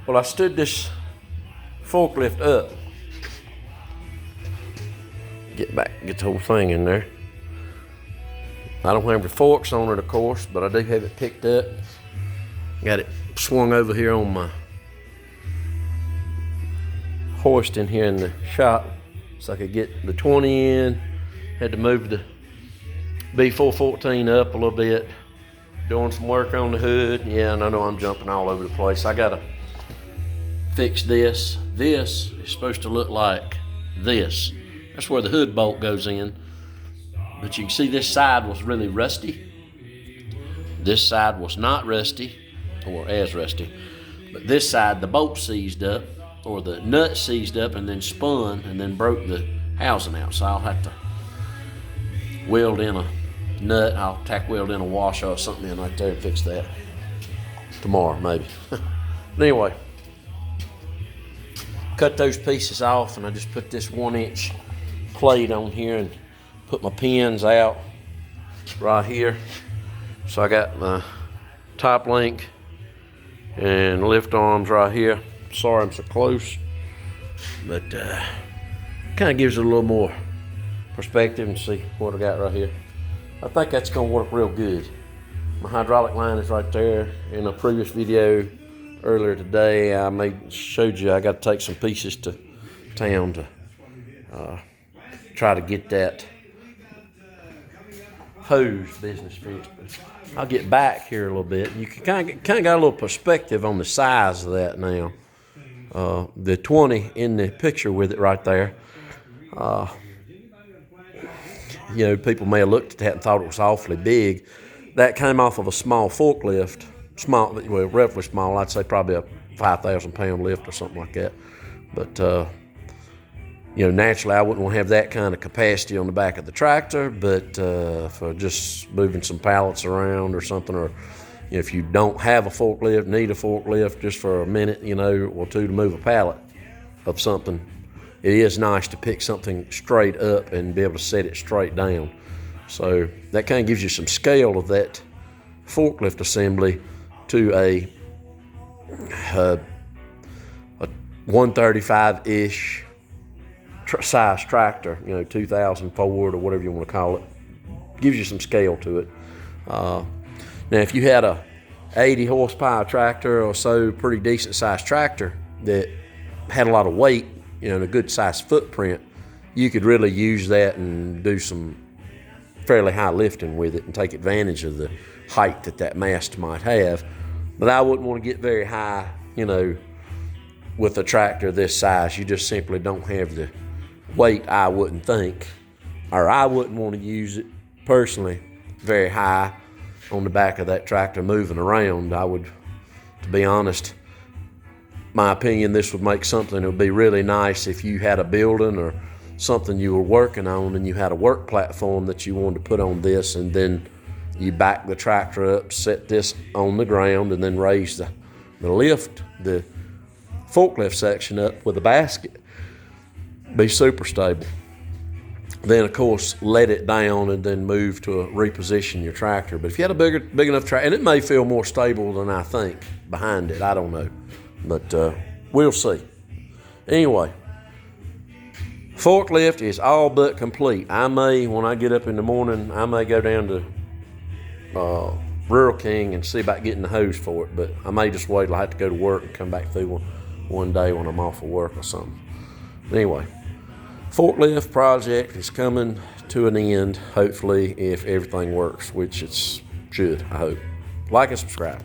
Well, I stood this forklift up. Get the whole thing in there. I don't have the forks on it, of course, but I do have it picked up. Got it swung over here on my hoist in here in the shop so I could get the 20 in. Had to move the B414 up a little bit. Doing some work on the hood. Yeah, and I know I'm jumping all over the place. I gotta fix this. This is supposed to look like this. That's where the hood bolt goes in. But you can see this side was really rusty. This side was not rusty, or as rusty. But this side, the bolt seized up, or the nut seized up and then spun and then broke the housing out. So I'll have to weld in a nut. I'll tack weld in a washer or something in right there and fix that tomorrow maybe. But anyway, cut those pieces off and I just put this 1-inch plate on here and put my pins out right here. So I got my top link and lift arms right here. Sorry I'm so close, but kind of gives it a little more perspective and see what I got right here. I think that's gonna work real good. My hydraulic line is right there. In a previous video earlier today, I showed you I got to take some pieces to town to try to get that hose business fixed. But I'll get back here a little bit. You can kind of got a little perspective on the size of that now. The 20 in the picture with it right there. You know, people may have looked at that and thought it was awfully big. That came off of a small forklift, well, relatively small. I'd say probably a 5,000 pound lift or something like that. But you know, naturally, I wouldn't want to have that kind of capacity on the back of the tractor. But for just moving some pallets around or something, or you know, if you don't have a forklift, need a forklift just for a minute, you know, or two to move a pallet of something, it is nice to pick something straight up and be able to set it straight down. So that kind of gives you some scale of that forklift assembly to a 135-ish size tractor, you know, 2000 Ford or whatever you want to call it. Gives you some scale to it. Now, if you had a 80 horsepower tractor or so, pretty decent sized tractor that had a lot of weight, you know, and a good sized footprint, you could really use that and do some fairly high lifting with it and take advantage of the height that mast might have. But I wouldn't want to get very high, you know, with a tractor this size. You just simply don't have the weight, I wouldn't think, or I wouldn't want to use it personally very high on the back of that tractor moving around. I would, to be honest, my opinion, this would make something that would be really nice if you had a building or something you were working on and you had a work platform that you wanted to put on this, and then you back the tractor up, set this on the ground, and then raise the forklift section up with a basket. Be super stable. Then, of course, let it down and then move to reposition your tractor. But if you had a big enough tractor, and it may feel more stable than I think behind it, I don't know. But we'll see. Anyway, forklift is all but complete. When I get up in the morning, I may go down to Rural King and see about getting the hose for it. But I may just wait till I have to go to work and come back through one day when I'm off of work or something. But anyway, forklift project is coming to an end, hopefully, if everything works, which it should, I hope. Like and subscribe.